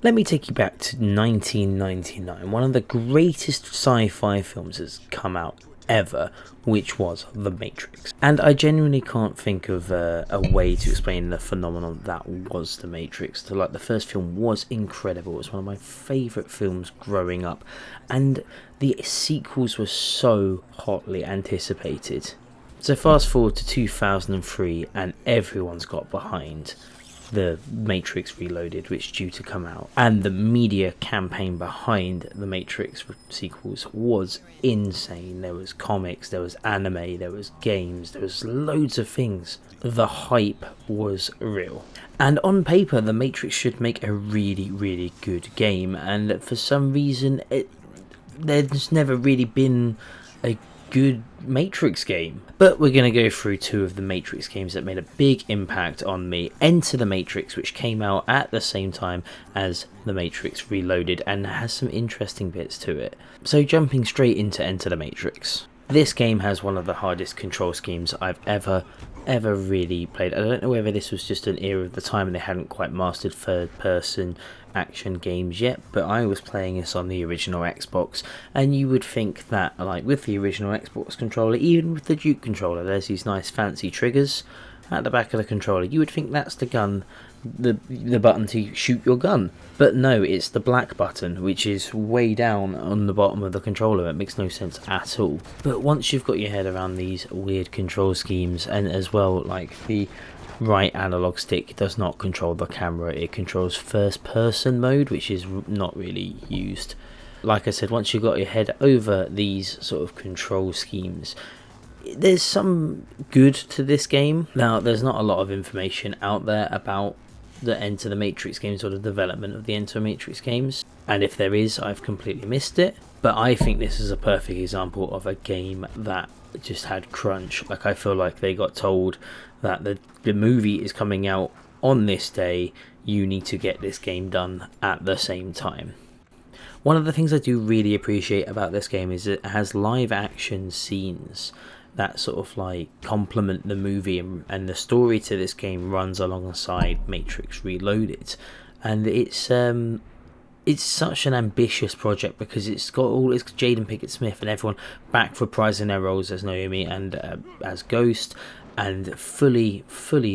Let me take you back to 1999, one of the greatest sci-fi films that's come out ever, which was The Matrix. And I genuinely can't think of a way to explain the phenomenon that was The Matrix. The first film was incredible. It was one of my favourite films growing up, and the sequels were so hotly anticipated. So fast forward to 2003, and everyone's got behind The Matrix Reloaded, which is due to come out, and the media campaign behind the Matrix sequels was insane. There was comics, there was anime, there was games, there was loads of things. The hype was real, and on paper the Matrix should make a really, really good game, and for some reason there's never really been a good Matrix game. But we're going to go through two of the Matrix games that made a big impact on me. Enter the Matrix, which came out at the same time as The Matrix Reloaded and has some interesting bits to it. So jumping straight into Enter the Matrix. This game has one of the hardest control schemes I've ever really played. I don't know whether this was just an era of the time and they hadn't quite mastered third person action games yet, but I was playing this on the original Xbox, and you would think that, like with the original Xbox controller, even with the Duke controller, there's these nice fancy triggers at the back of the controller. You would think that's the gun, the button to shoot your gun, but no, it's the black button, which is way down on the bottom of the controller. It makes no sense at all. But once you've got your head around these weird control schemes, and as well, like the right analog stick does not control the camera, it controls first person mode, which is not really used. Like I said, once you've got your head over these sort of control schemes, there's some good to this game. Now, there's not a lot of information out there about the Enter the Matrix games or the development of the Enter the Matrix games, and if there is, I've completely missed it. But I think this is a perfect example of a game that just had crunch. Like, I feel like they got told that the movie is coming out on this day, you need to get this game done at the same time. One of the things I do really appreciate about this game is it has live action scenes that sort of like complement the movie, and the story to this game runs alongside Matrix Reloaded, and it's such an ambitious project because it's Jaden Pickett Smith and everyone back reprising their roles as Naomi and as Ghost, and fully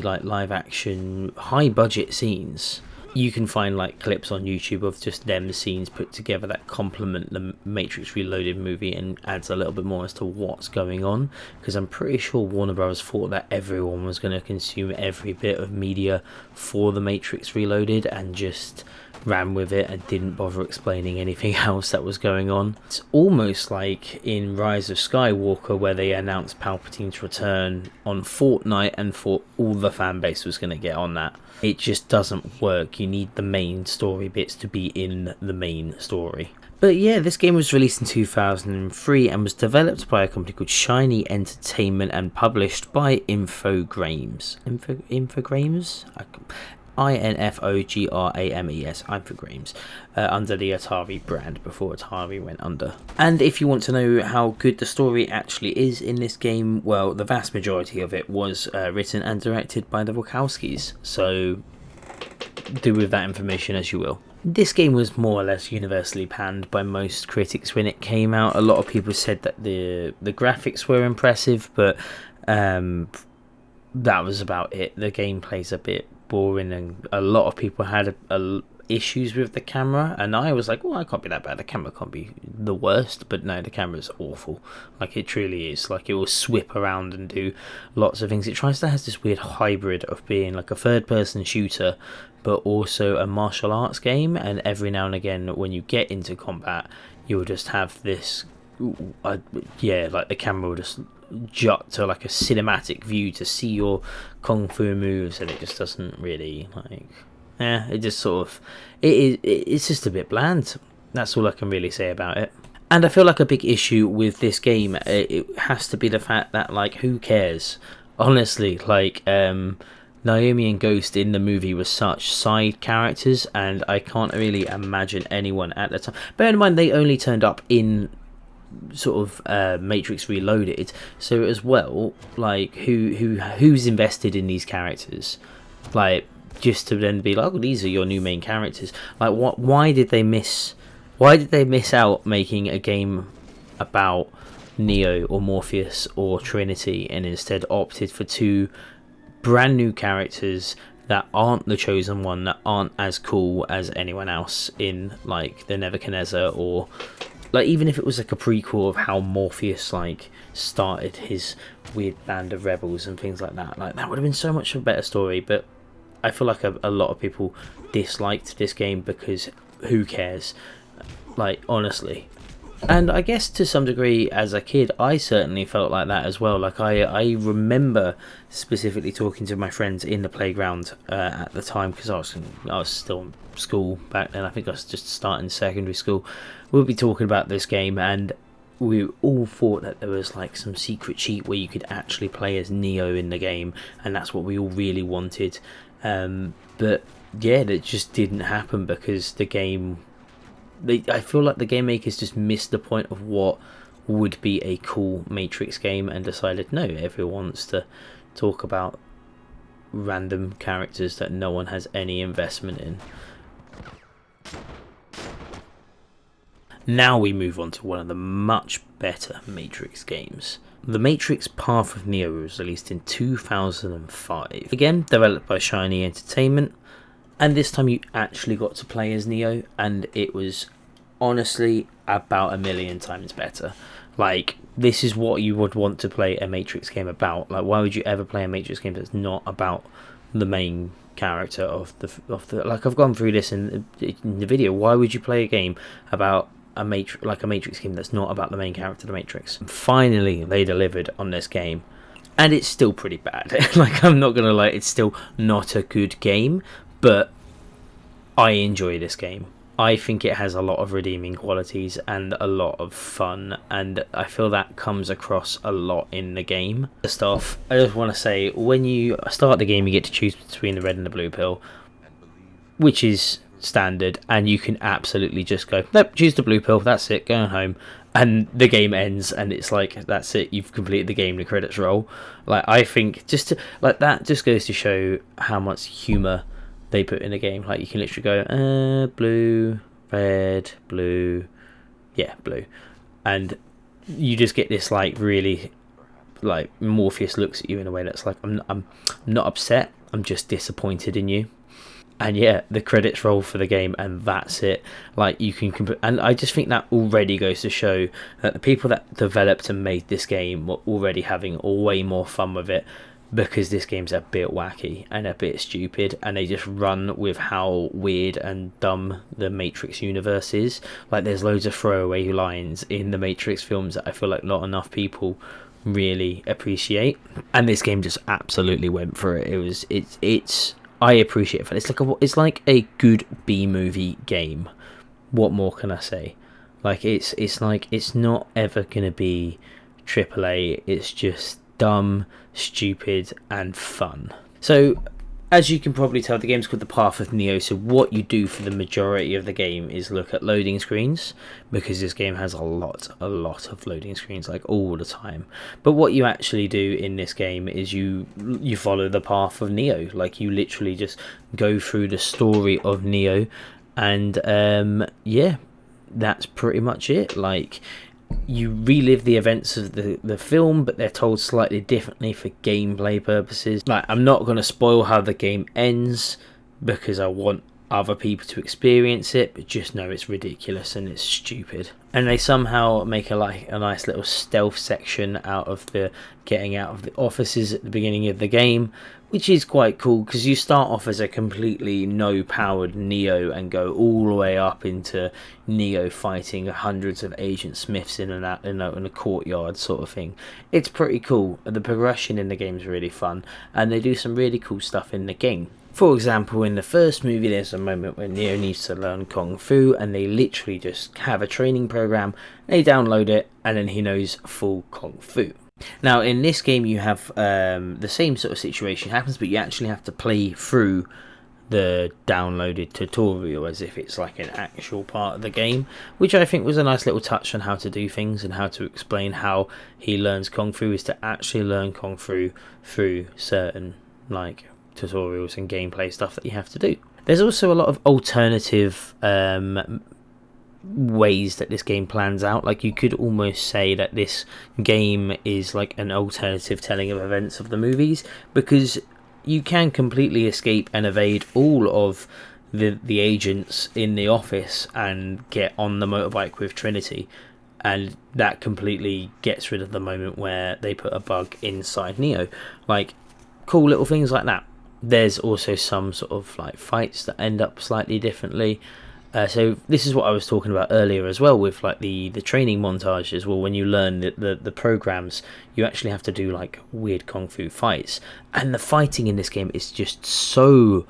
like live action high budget scenes. You can find like clips on YouTube of just them scenes put together that complement the Matrix Reloaded movie and adds a little bit more as to what's going on, because I'm pretty sure Warner Bros. Thought that everyone was going to consume every bit of media for the Matrix Reloaded and just ran with it and didn't bother explaining anything else that was going on. It's almost like in Rise of Skywalker, where they announced Palpatine's return on Fortnite and thought all the fan base was going to get on that. It just doesn't work. You need the main story bits to be in the main story. But yeah, this game was released in 2003 and was developed by a company called Shiny Entertainment and published by Infogrames. Infogrames? Infogrames, Infogrames, under the Atari brand before Atari went under. And if you want to know how good the story actually is in this game, well, the vast majority of it was written and directed by the Wachowskis, so do with that information as you will. This game was more or less universally panned by most critics when it came out. A lot of people said that the graphics were impressive, but that was about it. The gameplay's a bit boring, and a lot of people had issues with the camera, and I was like, well, it can't be that bad, the camera can't be the worst. But no, the camera's awful. Like, it truly is. Like, it will swip around and do lots of things. It tries to have this weird hybrid of being like a third person shooter but also a martial arts game, and every now and again when you get into combat you'll just have this like the camera will just jut to like a cinematic view to see your kung fu moves, and it just doesn't really it just sort of it's just a bit bland. That's all I can really say about it. And I feel like a big issue with this game, it has to be the fact that, like, who cares? Honestly, like, Naomi and Ghost in the movie were such side characters, and I can't really imagine anyone at the time. Bear in mind, they only turned up in sort of Matrix Reloaded, so as well, like, who's invested in these characters? Like, just to then be like, oh, these are your new main characters. Like, what? Why did they miss? Why did they miss out making a game about Neo or Morpheus or Trinity, and instead opted for two brand new characters that aren't the chosen one, that aren't as cool as anyone else in like the Nebuchadnezzar, or like even if it was like a prequel of how Morpheus like started his weird band of rebels and things like that. Like that would have been so much a better story. But I feel like a lot of people disliked this game because who cares? Like honestly. And I guess to some degree as a kid I certainly felt like that as well. Like I remember specifically talking to my friends in the playground at the time, because I was still in school back then. I think I was just starting secondary school. We'll be talking about this game, and we all thought that there was like some secret cheat where you could actually play as Neo in the game, and that's what we all really wanted. But yeah, that just didn't happen because the game, I feel like the game makers just missed the point of what would be a cool Matrix game and decided no, everyone wants to talk about random characters that no one has any investment in. Now we move on to one of the much better Matrix games. The Matrix Path of Neo was released in 2005. Again, developed by Shiny Entertainment. And this time you actually got to play as Neo, and it was honestly about a million times better. Like, this is what you would want to play a Matrix game about. Like, why would you ever play a Matrix game that's not about the main character of the like, I've gone through this in the video. Why would you play a game about a Matrix game that's not about the main character of the Matrix? And finally, they delivered on this game. And it's still pretty bad. Like, I'm not gonna lie, it's still not a good game. But I enjoy this game. I think it has a lot of redeeming qualities and a lot of fun, and I feel that comes across a lot in the game. First off, I just want to say, when you start the game you get to choose between the red and the blue pill, which is standard, and you can absolutely just go, nope, choose the blue pill, that's it, going home. And the game ends, and it's like, that's it, you've completed the game, the credits roll. Like, I think that just goes to show how much humour they put in a game. Like, you can literally go blue, red, blue, yeah, blue, and you just get this like really, like, Morpheus looks at you in a way that's like, I'm not upset, I'm just disappointed in you. And yeah, the credits roll for the game, and that's it. Like, you can and I just think that already goes to show that the people that developed and made this game were already having way more fun with it, because this game's a bit wacky and a bit stupid, and they just run with how weird and dumb the Matrix universe is. Like, there's loads of throwaway lines in the Matrix films that I feel like not enough people really appreciate, and this game just absolutely went for it. It's I appreciate it. It's like a good B-movie game. What more can I say? Like, it's like, it's not ever gonna be AAA. It's just dumb, stupid, and fun. So, as you can probably tell, the game's called The Path of Neo. So what you do for the majority of the game is look at loading screens, because this game has a lot of loading screens, like, all the time. But what you actually do in this game is you follow the path of Neo. Like, you literally just go through the story of Neo, and yeah, that's pretty much it. Like, you relive the events of the film, but they're told slightly differently for gameplay purposes. Like, I'm not going to spoil how the game ends, because I want other people to experience it, but just know it's ridiculous and it's stupid. And they somehow make a nice little stealth section out of the getting out of the offices at the beginning of the game, which is quite cool, because you start off as a completely no-powered Neo and go all the way up into Neo fighting hundreds of Agent Smiths in a courtyard sort of thing. It's pretty cool. The progression in the game is really fun, and they do some really cool stuff in the game. For example, in the first movie, there's a moment where Neo needs to learn Kung Fu, and they literally just have a training program, they download it, and then he knows full Kung Fu. Now, in this game, you have the same sort of situation happens, but you actually have to play through the downloaded tutorial as if it's like an actual part of the game, which I think was a nice little touch on how to do things and how to explain how he learns Kung Fu, is to actually learn Kung Fu through certain, like, tutorials and gameplay stuff that you have to do. There's also a lot of alternative ways that this game plans out. Like, you could almost say that this game is like an alternative telling of events of the movies, because you can completely escape and evade all of the agents in the office and get on the motorbike with Trinity, and that completely gets rid of the moment where they put a bug inside Neo. Like, cool little things like that. There's also some sort of like fights that end up slightly differently. So this is what I was talking about earlier as well, with like the training montages. Well, when you learn the programs, you actually have to do like weird kung fu fights, and the fighting in this game is just so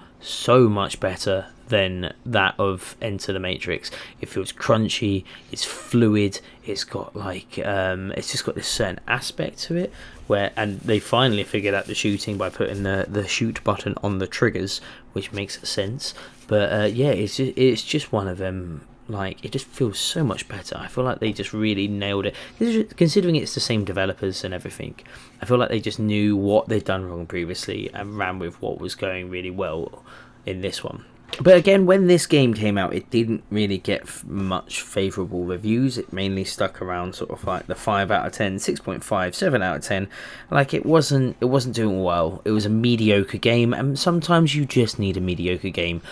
much better than that of Enter the Matrix. It feels crunchy, it's fluid, it's got like it's just got this certain aspect to it where, and they finally figured out the shooting by putting the shoot button on the triggers, which makes sense. But yeah, it's just one of them. Like, it just feels so much better. I feel like they just really nailed it. Considering it's the same developers and everything, I feel like they just knew what they'd done wrong previously and ran with what was going really well in this one. But again, when this game came out, it didn't really get much favourable reviews. It mainly stuck around sort of like the 5 out of 10, 6.5, 7 out of 10. Like, it wasn't doing well. It was a mediocre game, and sometimes you just need a mediocre game.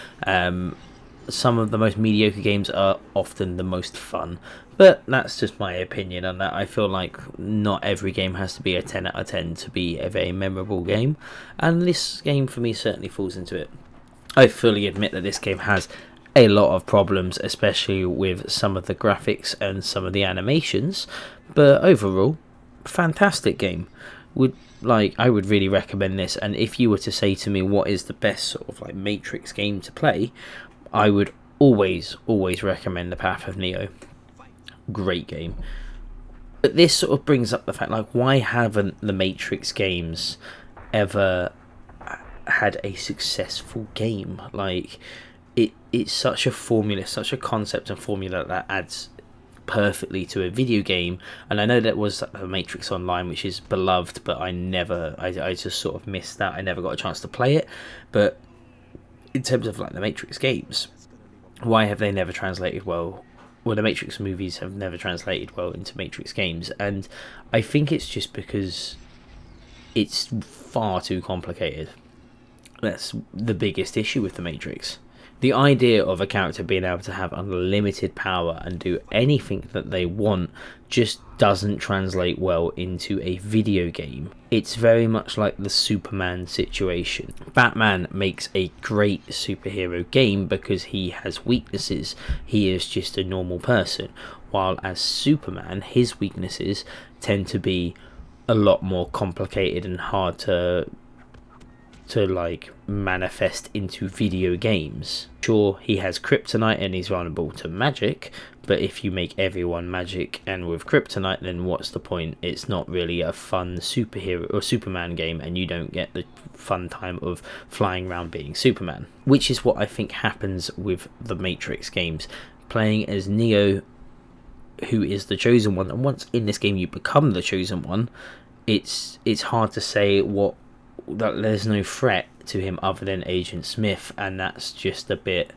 Some of the most mediocre games are often the most fun, but that's just my opinion on that. I feel like not every game has to be a 10 out of 10 to be a very memorable game, and this game for me certainly falls into it. I fully admit that this game has a lot of problems, especially with some of the graphics and some of the animations, but overall, fantastic game. I would really recommend this, and if you were to say to me what is the best sort of like Matrix game to play, I would always recommend The Path of Neo. Great game. But this sort of brings up the fact, like, why haven't the Matrix games ever had a successful game? Like, it's such a formula, such a concept and formula that adds perfectly to a video game. And I know that was the Matrix Online, which is beloved, but I just sort of missed that. I never got a chance to play it. But in terms of like the Matrix games, why have they never translated well? Well, the Matrix movies have never translated well into Matrix games, and I think it's just because it's far too complicated. That's the biggest issue with the Matrix. The idea of a character being able to have unlimited power and do anything that they want just doesn't translate well into a video game. It's very much like the Superman situation. Batman makes a great superhero game because he has weaknesses. He is just a normal person. While as Superman, his weaknesses tend to be a lot more complicated and hard to like manifest into video games. Sure, he has kryptonite and he's vulnerable to magic, but if you make everyone magic and with kryptonite, then what's the point? It's not really a fun superhero or Superman game, and you don't get the fun time of flying around being Superman, which is what I think happens with the Matrix games. Playing as Neo, who is the chosen one, and once in this game you become the chosen one, it's hard to say that there's no threat to him other than Agent Smith, and that's just a bit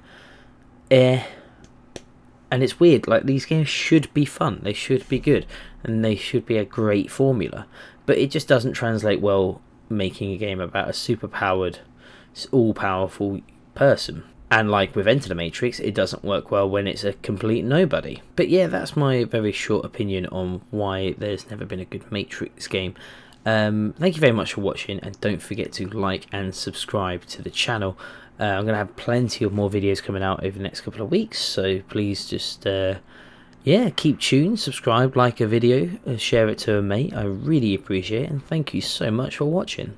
and it's weird. Like, these games should be fun, they should be good, and they should be a great formula, but it just doesn't translate well making a game about a superpowered, all-powerful person. And like with Enter the Matrix, it doesn't work well when it's a complete nobody. But yeah, that's my very short opinion on why there's never been a good Matrix game. Thank you very much for watching, and don't forget to like and subscribe to the channel. I'm going to have plenty of more videos coming out over the next couple of weeks, so please just keep tuned, subscribe, like a video, share it to a mate. I really appreciate it, and thank you so much for watching.